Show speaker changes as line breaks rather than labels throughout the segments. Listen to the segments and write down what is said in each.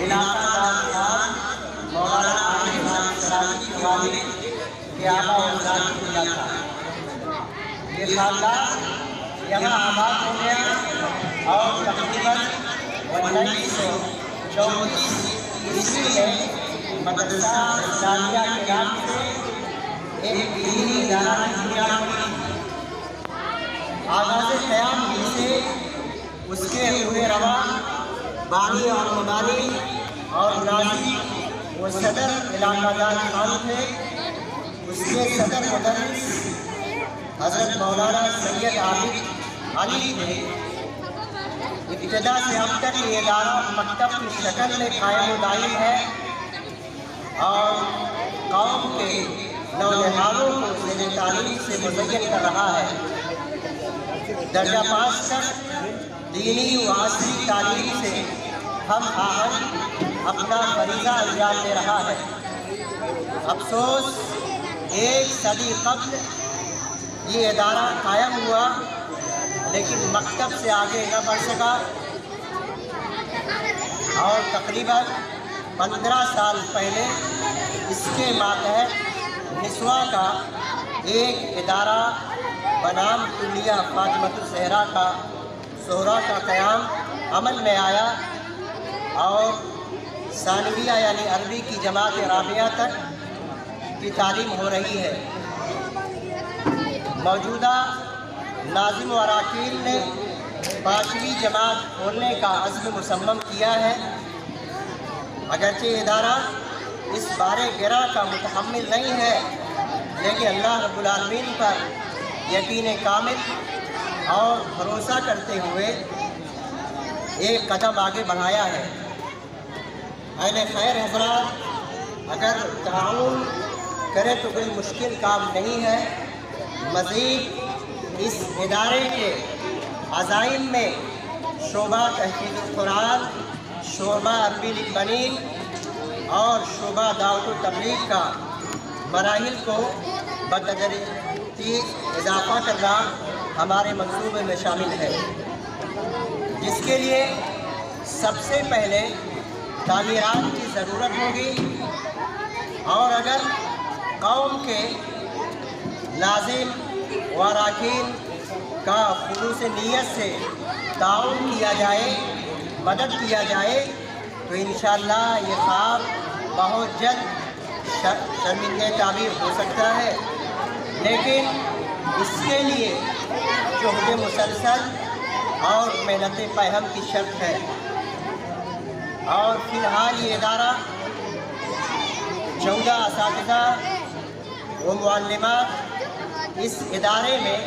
علاقہ دار مولانا عارف سراجی کے والد کے آبا و اجداد کی بنیاد تھا۔ یہ خاندان یہاں آباد ہو گیا اور تقریباً 1934 عیسوی میں مدرسہ اسلامیہ کے نام سے ایک دینی ادارہ کی بنیاد ہوئی۔ آغاز قیام ہی سے اس کے ہوئے رواں بانی اور مبانی اور ناظم وہ صدر علاقہ دار خان تھے۔ اس کے صدر مدرس حضرت مولانا سید عابد علی تھے۔ ابتدا سے اب تک یہ ادارہ مکتب کی شکل میں قائم و دائم ہے اور قوم کے نونہالوں کو زیر تعلیم سے مزین کر رہا ہے۔ درجہ 5 تک دینی و عصری تعلیم سے ہم آہنگ اپنا فریضہ انجام دے رہا ہے۔ افسوس 1 صدی قبل یہ ادارہ قائم ہوا لیکن مکتب سے آگے نہ بڑھ سکا اور تقریباً 15 سال پہلے اس کے ماتحت نسواں کا ایک ادارہ بنام کلیہ فاطمۃ الزہرا کا زہرا کا قیام عمل میں آیا اور ثانویہ یعنی عربی کی جماعت رابعہ تک کی تعلیم ہو رہی ہے۔ موجودہ ناظم و اراکین نے 5ویں جماعت کھولنے کا عزم مصمم کیا ہے۔ اگرچہ ادارہ اس بارے گرہ کا متحمل نہیں ہے لیکن اللہ رب العالمین پر یقین کامل اور بھروسہ کرتے ہوئے ایک قدم آگے بڑھایا ہے۔ اہل خیر حضرات اگر تعاون کرے تو کوئی مشکل کام نہیں ہے۔ مزید اس ادارے کے عزائم میں شعبہ تحفیظ القرآن، شعبہ عربی لکھبنین اور شعبہ دعوت و تبلیغ کا مراحل کو بتدریج اضافہ کرنا ہمارے منصوبے میں شامل ہے، جس کے لیے سب سے پہلے تعمیرات کی ضرورت ہوگی اور اگر قوم کے لازم و اراکین کا خلوص نیت سے تعاون کیا جائے، مدد کیا جائے تو انشاءاللہ یہ خواب بہت جلد شرمندہ تعبیر ہو سکتا ہے، لیکن اس کے لیے جہد مسلسل اور محنت پہم کی شرط ہے۔ اور فی الحال یہ ادارہ 14 اساتذہ و معلمات اس ادارے میں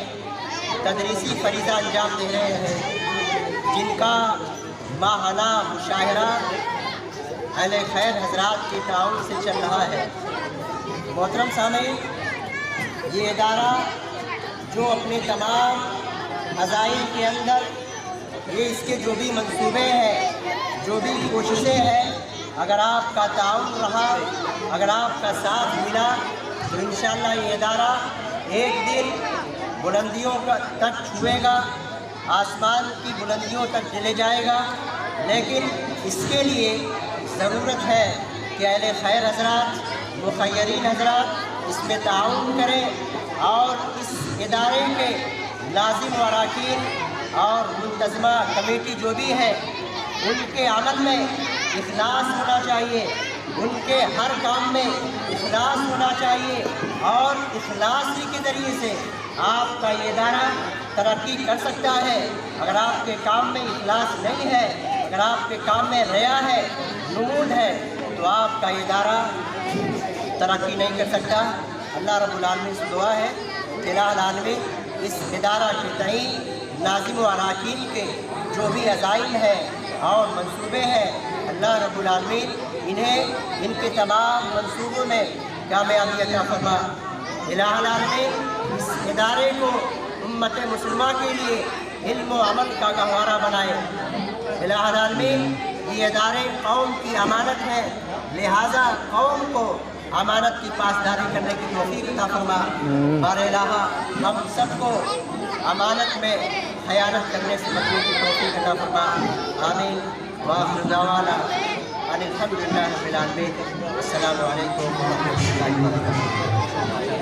تدریسی فریضہ انجام دے رہے ہیں، جن کا ماہانہ مشاہرہ اہل خیر حضرات کے تعاون سے چل رہا ہے۔ محترم سامعین، یہ ادارہ جو اپنے تمام عزائم کے اندر یہ اس کے جو بھی منصوبے ہیں، جو بھی کوششیں ہیں، اگر آپ کا تعاون رہا، اگر آپ کا ساتھ ملا تو انشاءاللہ یہ ادارہ ایک دن بلندیوں تک چھوئے گا، آسمان کی بلندیوں تک چلے جائے گا۔ لیکن اس کے لیے ضرورت ہے کہ اہل خیر حضرات، مخیرین حضرات اس میں تعاون کریں اور اس ادارے کے لازم و اراکین اور منتظمہ کمیٹی جو بھی ہے ان کے عمل میں اخلاص ہونا چاہیے، ان کے ہر کام میں اخلاص ہونا چاہیے اور اخلاص کے ذریعے سے آپ کا یہ ادارہ ترقی کر سکتا ہے۔ اگر آپ کے کام میں اخلاص نہیں ہے، اگر آپ کے کام میں ریا ہے، نمود ہے، تو آپ کا یہ ادارہ ترقی نہیں کر سکتا۔ اللہ رب العالمین سے دعا ہے کہ الہ العالمین اس ادارہ کے تئیں لازم و اراکین کے جو بھی عزائم ہیں اور منصوبے ہیں، اللہ رب العالمین انہیں ان کے تمام منصوبوں میں کامیابی عطا فرما۔ الہ العالمین اس ادارے کو امت مسلمہ کے لیے علم و عمل کا گہوارہ بنائے۔ الہ العالمین یہ ادارے قوم کی امانت ہے، لہٰذا قوم کو امانت کی پاسداری کرنے کی توفیق عطا فرما۔ بار الہ ہم سب کو امانت میں خیانت کرنے سے بچنے کی توفیق عطا فرما۔ آمین۔ وآخر دعوانا الحمدللہ رب العالمین. السلام علیکم ورحمۃ اللہ وبرکاتہ.